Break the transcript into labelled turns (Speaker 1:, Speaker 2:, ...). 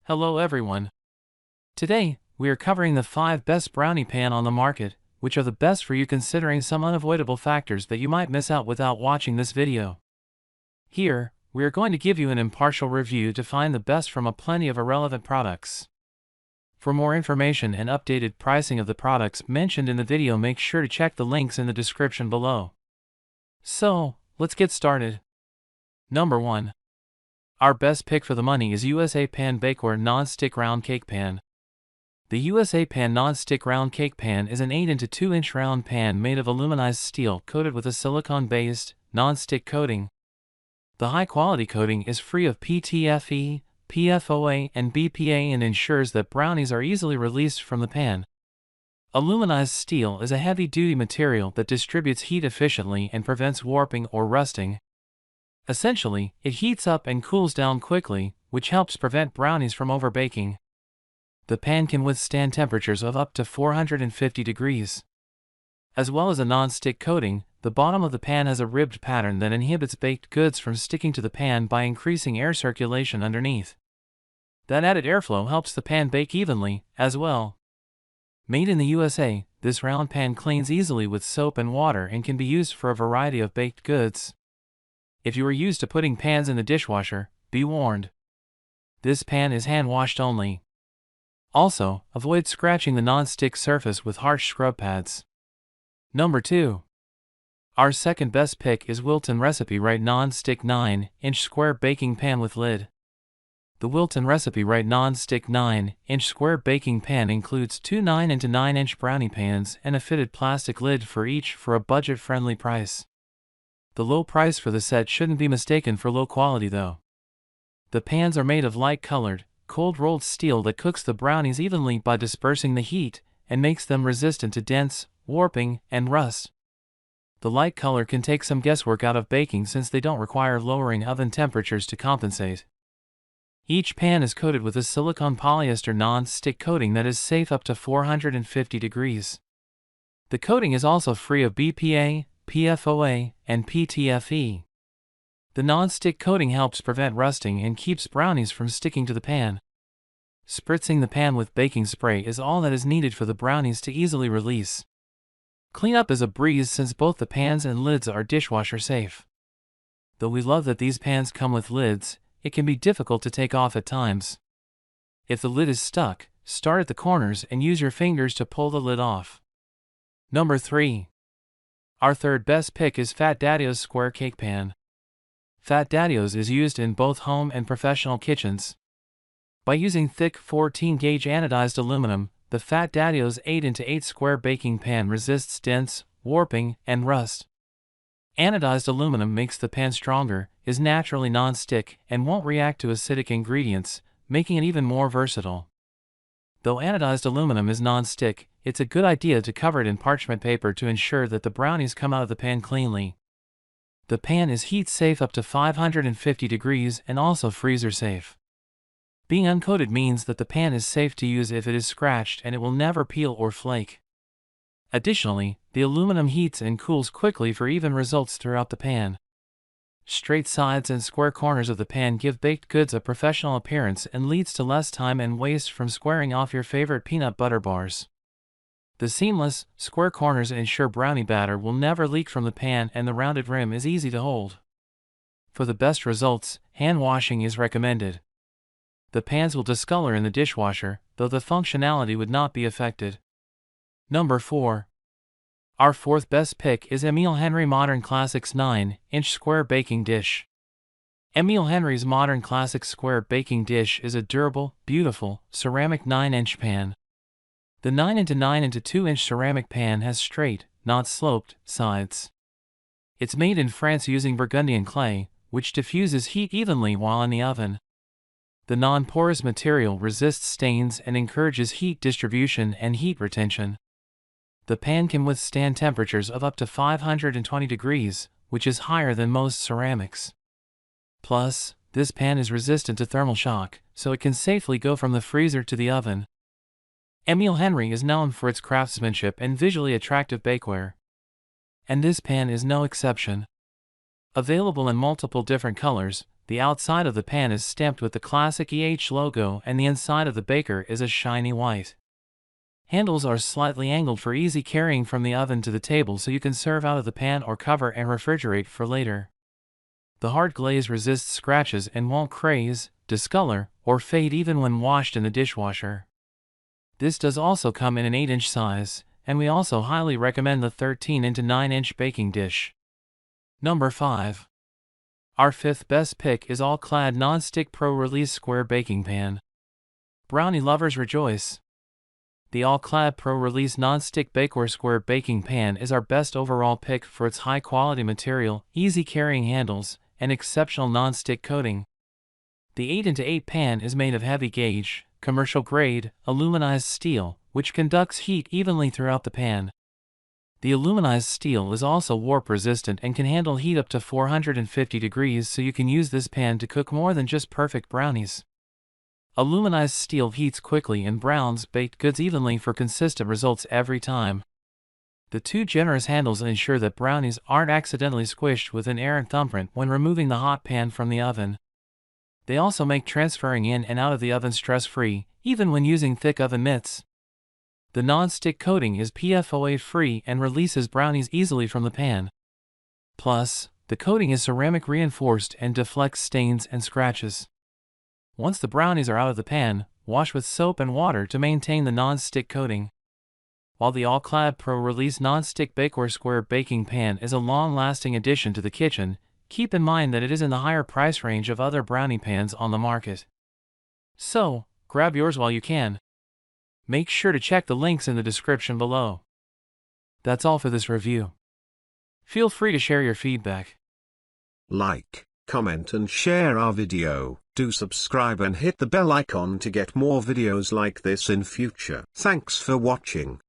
Speaker 1: Hello everyone. Today, we are covering the 5 best brownie pan on the market, which are the best for you considering some unavoidable factors that you might miss out without watching this video. Here, we are going to give you an impartial review to find the best from a plenty of irrelevant products. For more information and updated pricing of the products mentioned in the video, make sure to check the links in the description below. So, let's get started. Number 1. Our best pick for the money is USA Pan Bakeware Non-Stick Round Cake Pan. The USA Pan Non-Stick Round Cake Pan is an 8 into 2 inch round pan made of aluminized steel coated with a silicone-based, non-stick coating. The high-quality coating is free of PTFE, PFOA, and BPA and ensures that brownies are easily released from the pan. Aluminized steel is a heavy-duty material that distributes heat efficiently and prevents warping or rusting. Essentially, it heats up and cools down quickly, which helps prevent brownies from overbaking. The pan can withstand temperatures of up to 450 degrees. As well as a non-stick coating, the bottom of the pan has a ribbed pattern that inhibits baked goods from sticking to the pan by increasing air circulation underneath. That added airflow helps the pan bake evenly, as well. Made in the USA, this round pan cleans easily with soap and water and can be used for a variety of baked goods. If you are used to putting pans in the dishwasher, be warned. This pan is hand-washed only. Also, avoid scratching the non-stick surface with harsh scrub pads. Number 2. Our second best pick is Wilton Recipe Right Non-Stick 9-inch Square Baking Pan with Lid. The Wilton Recipe Right Non-Stick 9-inch Square Baking Pan includes 2 9 into 9-inch brownie pans and a fitted plastic lid for each for a budget-friendly price. The low price for the set shouldn't be mistaken for low quality though. The pans are made of light-colored, cold-rolled steel that cooks the brownies evenly by dispersing the heat and makes them resistant to dents, warping, and rust. The light color can take some guesswork out of baking since they don't require lowering oven temperatures to compensate. Each pan is coated with a silicone polyester non-stick coating that is safe up to 450 degrees. The coating is also free of BPA, PFOA, and PTFE. The non-stick coating helps prevent rusting and keeps brownies from sticking to the pan. Spritzing the pan with baking spray is all that is needed for the brownies to easily release. Cleanup is a breeze since both the pans and lids are dishwasher safe. Though we love that these pans come with lids, it can be difficult to take off at times. If the lid is stuck, start at the corners and use your fingers to pull the lid off. Number 3. Our third best pick is Fat Daddio's Square Cake Pan. Fat Daddio's is used in both home and professional kitchens. By using thick 14-gauge anodized aluminum, the Fat Daddio's 8 into 8 square baking pan resists dents, warping, and rust. Anodized aluminum makes the pan stronger, is naturally non-stick, and won't react to acidic ingredients, making it even more versatile. Though anodized aluminum is non-stick, it's a good idea to cover it in parchment paper to ensure that the brownies come out of the pan cleanly. The pan is heat safe up to 550 degrees and also freezer safe. Being uncoated means that the pan is safe to use if it is scratched and it will never peel or flake. Additionally, the aluminum heats and cools quickly for even results throughout the pan. Straight sides and square corners of the pan give baked goods a professional appearance and leads to less time and waste from squaring off your favorite peanut butter bars. The seamless, square corners ensure brownie batter will never leak from the pan and the rounded rim is easy to hold. For the best results, hand washing is recommended. The pans will discolor in the dishwasher, though the functionality would not be affected. Number 4. Our fourth best pick is Emile Henry Modern Classics 9-inch Square Baking Dish. Emile Henry's Modern Classics Square Baking Dish is a durable, beautiful, ceramic 9-inch pan. The 9 into 9 into 2-inch ceramic pan has straight, not sloped, sides. It's made in France using Burgundian clay, which diffuses heat evenly while in the oven. The non-porous material resists stains and encourages heat distribution and heat retention. The pan can withstand temperatures of up to 520 degrees, which is higher than most ceramics. Plus, this pan is resistant to thermal shock, so it can safely go from the freezer to the oven. Emile Henry is known for its craftsmanship and visually attractive bakeware. And this pan is no exception. Available in multiple different colors, The outside of the pan is stamped with the classic logo and the inside of the baker is a shiny white. Handles are slightly angled for easy carrying from the oven to the table so you can serve out of the pan or cover and refrigerate for later. The hard glaze resists scratches and won't craze, discolor, or fade even when washed in the dishwasher. This does also come in an 8-inch size, and we also highly recommend the 13 into 9-inch baking dish. Number 5. Our 5th best pick is All-Clad Nonstick Pro Release Square Baking Pan. Brownie lovers rejoice! The All-Clad Pro Release Nonstick Bakeware Square Baking Pan is our best overall pick for its high-quality material, easy carrying handles, and exceptional non-stick coating. The 8x8 pan is made of heavy-gauge, commercial-grade, aluminized steel, which conducts heat evenly throughout the pan. The aluminized steel is also warp-resistant and can handle heat up to 450 degrees, so you can use this pan to cook more than just perfect brownies. Aluminized steel heats quickly and browns baked goods evenly for consistent results every time. The two generous handles ensure that brownies aren't accidentally squished with an errant thumbprint when removing the hot pan from the oven. They also make transferring in and out of the oven stress-free, even when using thick oven mitts. The non-stick coating is PFOA-free and releases brownies easily from the pan. Plus, the coating is ceramic reinforced and deflects stains and scratches. Once the brownies are out of the pan, wash with soap and water to maintain the non-stick coating. While the All-Clad Pro Release Non-Stick Bakeware Square Baking Pan is a long-lasting addition to the kitchen, keep in mind that it is in the higher price range of other brownie pans on the market. So, grab yours while you can. Make sure to check the links in the description below. That's all for this review. Feel free to share your feedback.
Speaker 2: Like, comment and share our video. Do subscribe and hit the bell icon to get more videos like this in future. Thanks for watching.